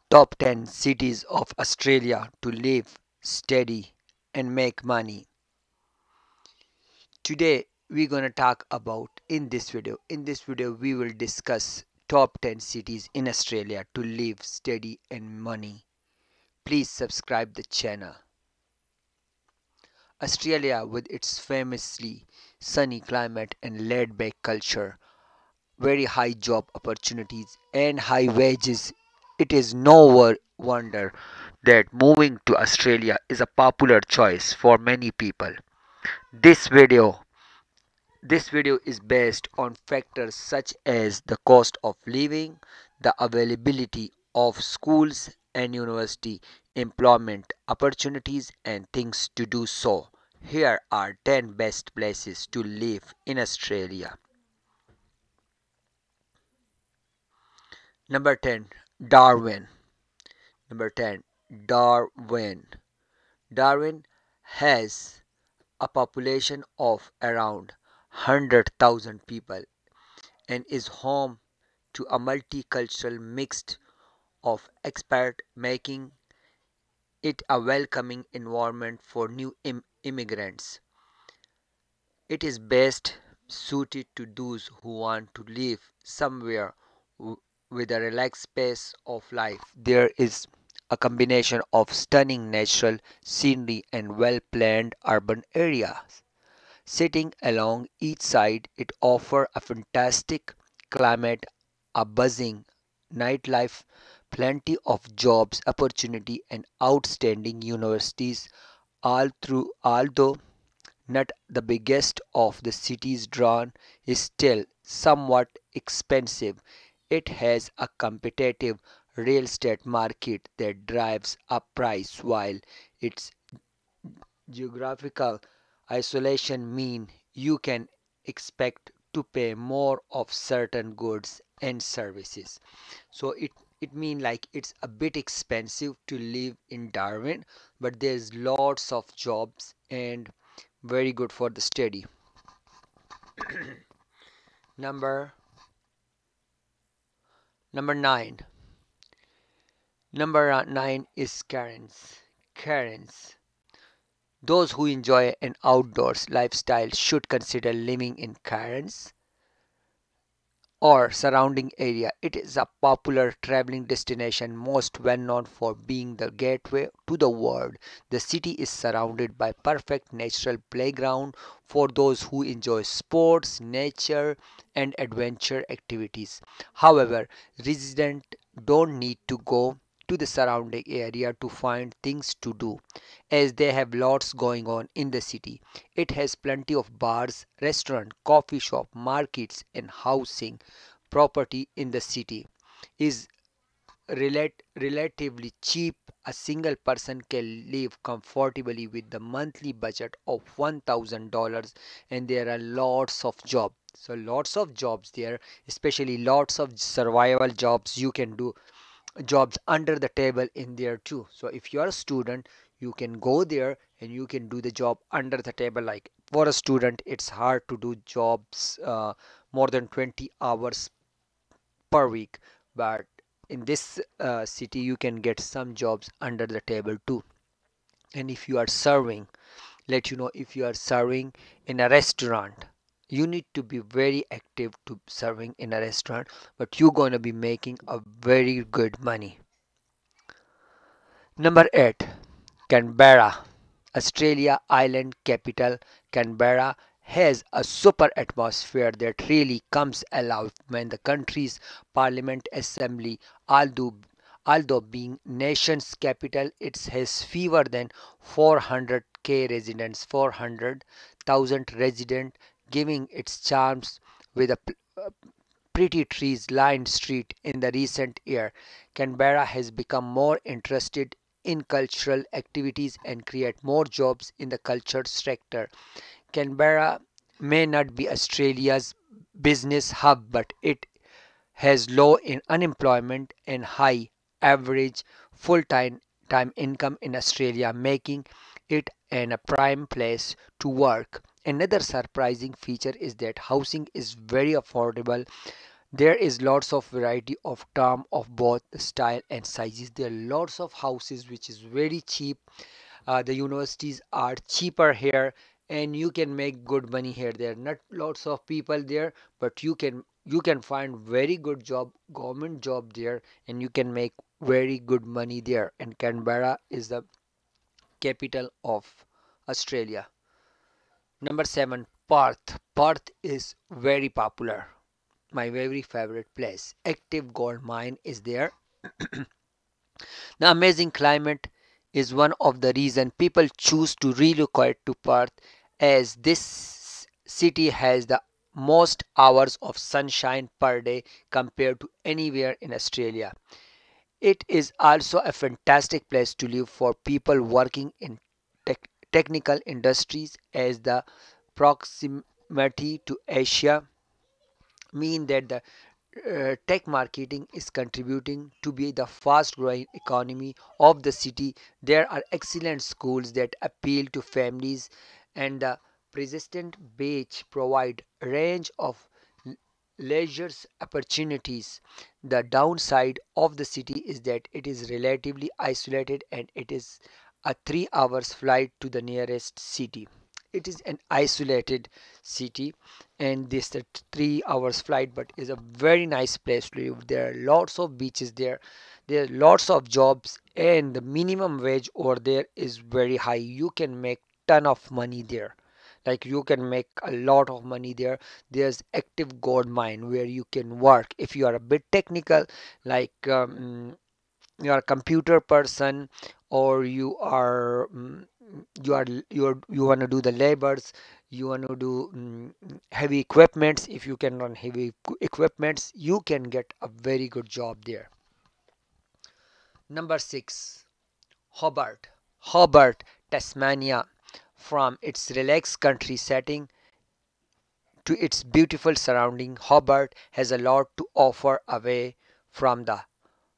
Top 10 cities of Australia to live, study, and make money. Today we're gonna talk about in this video. In this video we will discuss top 10 cities in Australia to live, study, and money. Please subscribe the channel. Australia, with its famously sunny climate and laid-back culture, very high job opportunities and high wages, it is no wonder that moving to Australia is a popular choice for many people. This video this video is based on factors such as the cost of living, the availability of schools and university, employment opportunities and things to do so. Here are 10 best places to live in Australia. Number 10, Darwin. Number 10, Darwin. Darwin has a population of around 100,000 people and is home to a multicultural mix of expats, making it a welcoming environment for new immigrants. It is best suited to those who want to live somewhere with a relaxed pace of life. There is a combination of stunning natural scenery and well-planned urban areas. Sitting along each side, it offers a fantastic climate, a buzzing nightlife, plenty of jobs opportunity and outstanding universities although not the biggest of the cities drawn is still somewhat expensive. It has a competitive real estate market that drives up price while its geographical isolation mean you can expect to pay more of certain goods and services. So it mean like it's a bit expensive to live in Darwin, but there's lots of jobs and very good for the study. Number number 9. Number 9 is Cairns. Cairns. Those who enjoy an outdoors lifestyle should consider living in Cairns or surrounding area. It is a popular traveling destination most well known for being the gateway to the world. The city is surrounded by perfect natural playground for those who enjoy sports, nature and adventure activities. However, residents don't need to go to the surrounding area to find things to do as they have lots going on in the city. It has plenty of bars, restaurants, coffee shop, markets and housing property in the city is relatively cheap. A single person can live comfortably with the monthly budget of $1,000 and there are lots of jobs. So lots of jobs there, especially lots of survival jobs. You can do jobs under the table in there too. So if you are a student, you can go there and you can do the job under the table. Like for a student, it's hard to do jobs more than 20 hours per week, but in this city you can get some jobs under the table too. And if you are serving, let you know, if you are serving in a restaurant, you need to be very active to serving in a restaurant, but you're going to be making a very good money. Number 8, Canberra. Australia island capital Canberra has a super atmosphere that really comes alive when the country's parliament assembly, although being nation's capital, it has fewer than 400,000 residents, giving its charms with a pretty trees lined street. In the recent year, Canberra has become more interested in cultural activities and create more jobs in the culture sector. Canberra may not be Australia's business hub, but it has low in unemployment and high average full-time time income in Australia, making it a prime place to work. Another surprising feature is that housing is very affordable There is lots of variety of term of both style and sizes. There are lots of houses which is very cheap. The universities are cheaper here, and you can make good money here. There are not lots of people there, but you can find very good job, government job there, and you can make very good money there. And Canberra is the capital of Australia. Number 7, Perth. Perth is very popular. My very favorite place. Active gold mine is there. The amazing climate is one of the reasons people choose to relocate to Perth, as this city has the most hours of sunshine per day compared to anywhere in Australia. It is also a fantastic place to live for people working in technical industries, as the proximity to Asia mean that the tech marketing is contributing to be the fast growing economy of the city. There are excellent schools that appeal to families, and the persistent beach provide a range of leisure opportunities. The downside of the city is that it is relatively isolated, and it is a 3 hours flight to the nearest city. It is an isolated city, and this is 3 hours flight, but is a very nice place to live. There are lots of beaches there. There are lots of jobs, and the minimum wage over there is very high. You can make ton of money there. Like you can make a lot of money there. There's active gold mine where you can work if you are a bit technical, like you are a computer person, or you want to do the labors, you want to do heavy equipments. If you can run heavy equipments, you can get a very good job there. Number 6, Hobart. Hobart, Tasmania. From its relaxed country setting to its beautiful surrounding, Hobart has a lot to offer away from the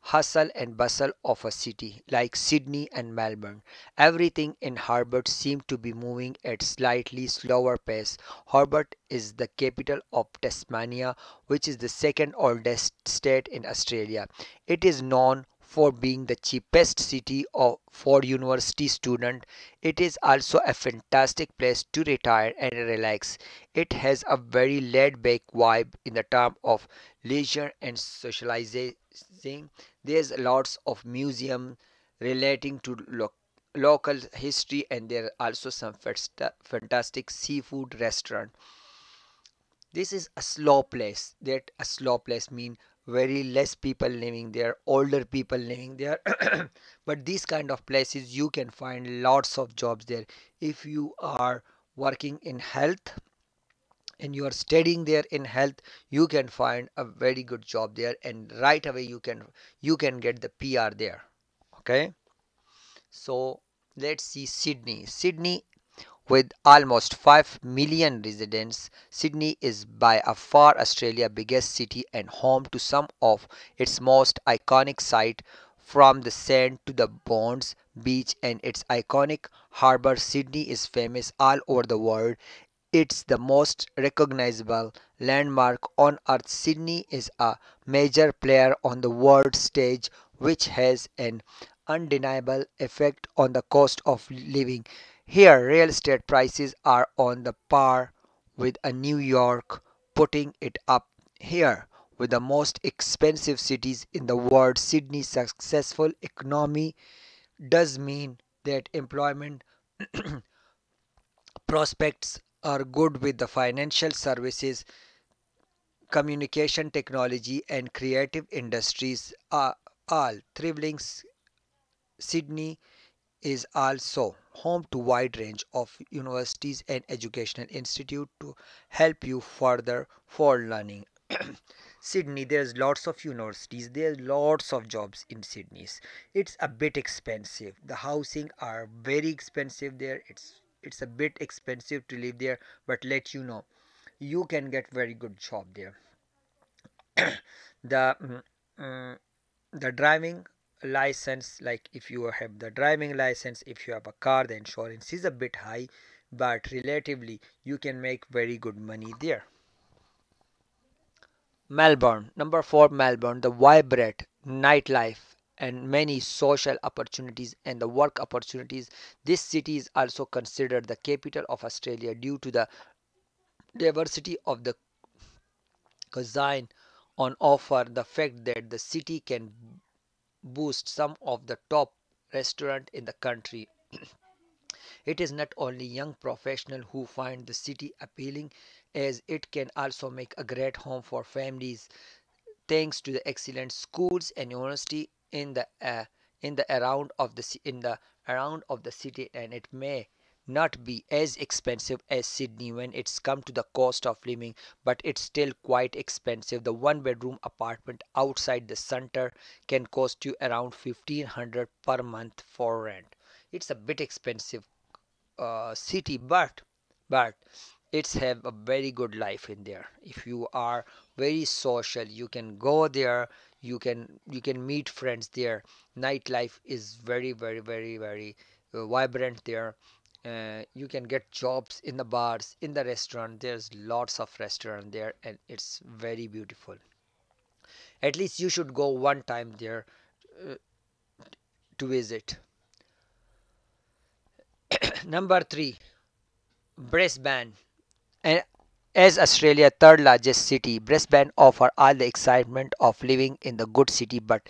hustle and bustle of a city like Sydney and Melbourne. Everything in Hobart seems to be moving at slightly slower pace. Hobart is the capital of Tasmania, which is the second oldest state in Australia. It is known for being the cheapest city for university students. It is also a fantastic place to retire and relax. It has a very laid-back vibe in the term of leisure and socializing. There's lots of museum relating to local history, and there are also some fantastic seafood restaurant. This is a slow place. That a slow place mean very less people living there, older people living there. But these kind of places you can find lots of jobs there. If you are working in health and you are studying there in health, you can find a very good job there, and right away you can get the PR there. Okay, so let's see Sydney. Sydney, with almost 5 million residents, Sydney is by a far Australia's biggest city and home to some of its most iconic sites, from the Sand to the Bonds Beach and its iconic harbour. Sydney is famous all over the world. It's the most recognizable landmark on Earth. Sydney is a major player on the world stage, which has an undeniable effect on the cost of living. Here, real estate prices are on the par with a New York, putting it up here with the most expensive cities in the world. Sydney's successful economy does mean that employment prospects are good with the financial services, communication technology, and creative industries are all thriving. Sydney is also home to wide range of universities and educational institute to help you further for learning. Sydney, there's lots of universities, there's lots of jobs in Sydney. It's a bit expensive. The housing are very expensive there. It's a bit expensive to live there, but let you know, you can get very good job there. The mm, the driving license, like if you have the driving license, if you have a car, the insurance is a bit high, but relatively you can make very good money there. Melbourne. Number 4, Melbourne. The vibrant nightlife and many social opportunities and the work opportunities. This city is also considered the capital of Australia due to the diversity of the cuisine on offer, the fact that the city can boast some of the top restaurants in the country. It is not only young professionals who find the city appealing, as it can also make a great home for families thanks to the excellent schools and university in the around of the in the around of the city, and it may not be as expensive as Sydney when it's come to the cost of living, but it's still quite expensive. The one bedroom apartment outside the center can cost you around 1500 per month for rent. It's a bit expensive city, but it's have a very good life in there. If you are very social, you can go there, you can meet friends there. Nightlife is very vibrant there. You can get jobs in the bars, in the restaurant. There's lots of restaurant there, and it's very beautiful. At least you should go one time there uh, to visit. Number 3, Brisbane. And as Australia's third largest city, Brisbane offers all the excitement of living in the good city, but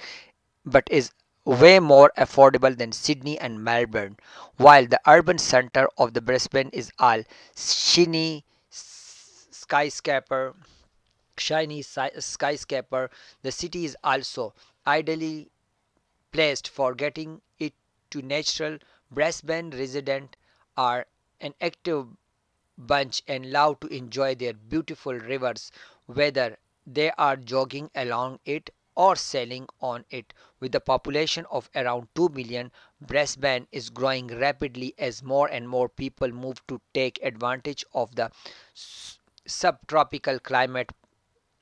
is way more affordable than Sydney and Melbourne. While the urban center of the Brisbane is all shiny skyscraper, skyscraper, the city is also ideally placed for getting it to natural. Brisbane residents are an active bunch and love to enjoy their beautiful rivers, whether they are jogging along it or sailing on it. With a population of around 2 million, Brisbane is growing rapidly as more and more people move to take advantage of the subtropical climate.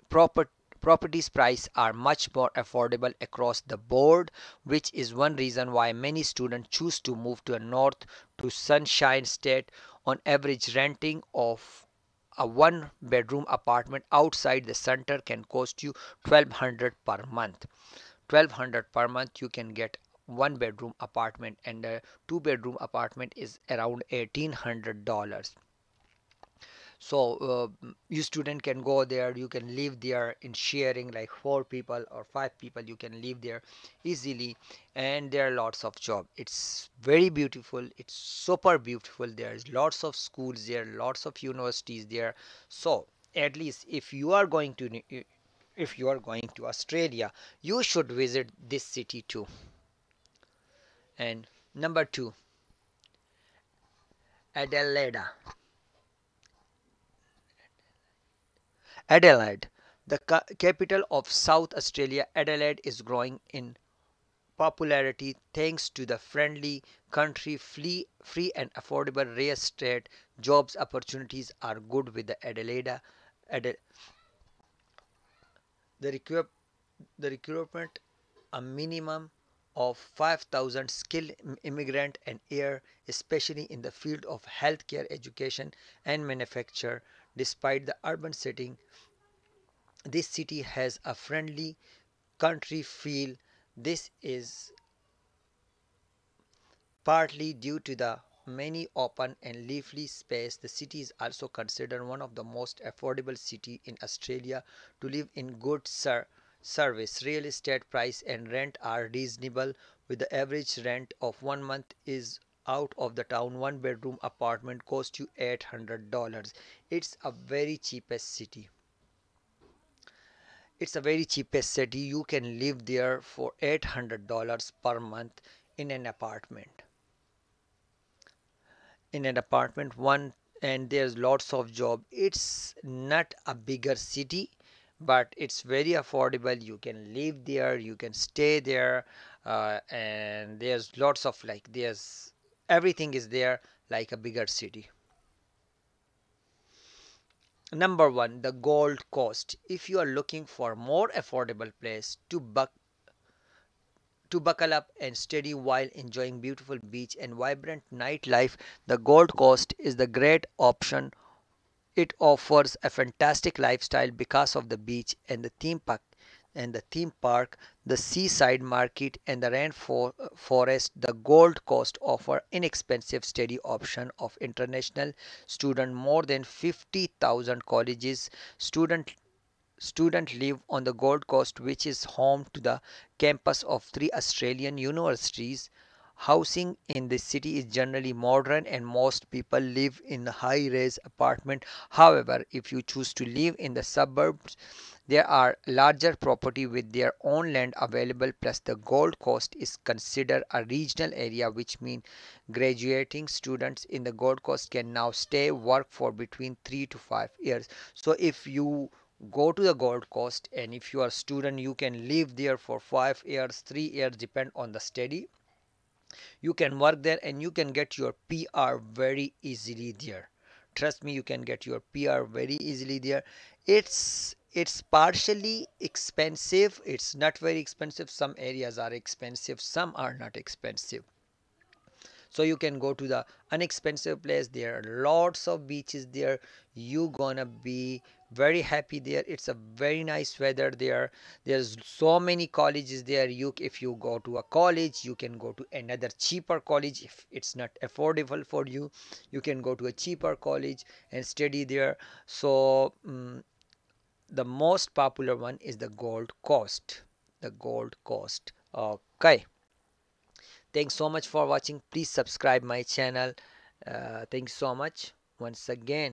Proper, Properties prices are much more affordable across the board, which is one reason why many students choose to move to a north to Sunshine State. On average, renting of a one bedroom apartment outside the center can cost you 1200 per month. 1200 per month you can get one bedroom apartment, and a two bedroom apartment is around $1800. So you student can go there, you can live there in sharing, like four people or five people, you can live there easily, and there are lots of job. It's very beautiful, it's super beautiful. There's lots of schools there, lots of universities there. So at least if you are going to Australia, you should visit this city too. And number 2, Adelaide. Adelaide, the capital of South Australia. Adelaide is growing in popularity thanks to the friendly country, free and affordable real estate. Jobs opportunities are good with the Adelaide. Ade- the, requip, the recruitment a minimum of 5,000 skilled immigrant and year, especially in the field of healthcare, education, and manufacture. Despite the urban setting, this city has a friendly country feel. This is partly due to the many open and lively space. The city is also considered one of the most affordable city in Australia to live in. Good service, real estate price and rent are reasonable, with the average rent of 1 month is out of the town. One bedroom apartment costs you $800. It's a very cheapest city. It's a very cheapest city. You can live there for $800 per month in an apartment. One, and there's lots of job. It's not a bigger city, but it's very affordable. You can live there, you can stay there, and there's lots of like there's everything is there like a bigger city. Number 1, the Gold Coast. If you are looking for more affordable place to buckle up and study while enjoying beautiful beach and vibrant nightlife, the Gold Coast is the great option. It offers a fantastic lifestyle because of the beach and the theme park, the seaside market and the forest. The Gold Coast offer inexpensive study option of international student. More than 50,000 colleges students live on the Gold Coast, which is home to the campus of three Australian universities. Housing in the city is generally modern and most people live in high-rise apartment. However, if you choose to live in the suburbs, there are larger property with their own land available. Plus, the Gold Coast is considered a regional area, which means graduating students in the Gold Coast can now stay work for between 3 to 5 years. So if you go to the Gold Coast and if you are a student, you can live there for 5 years, 3 years, depend on the study. You can work there and you can get your PR very easily there. Trust me, you can get your PR very easily there. It's partially expensive. It's not very expensive. Some areas are expensive, some are not expensive. So you can go to the inexpensive place. There are lots of beaches there. You gonna be very happy there. It's a very nice weather there. There's so many colleges there. You if you go to a college, you can go to another cheaper college. If it's not affordable for you, you can go to a cheaper college and study there. So the most popular one is the Gold Coast. The Gold Coast. Okay, thanks so much for watching. Please subscribe my channel. Thanks so much once again.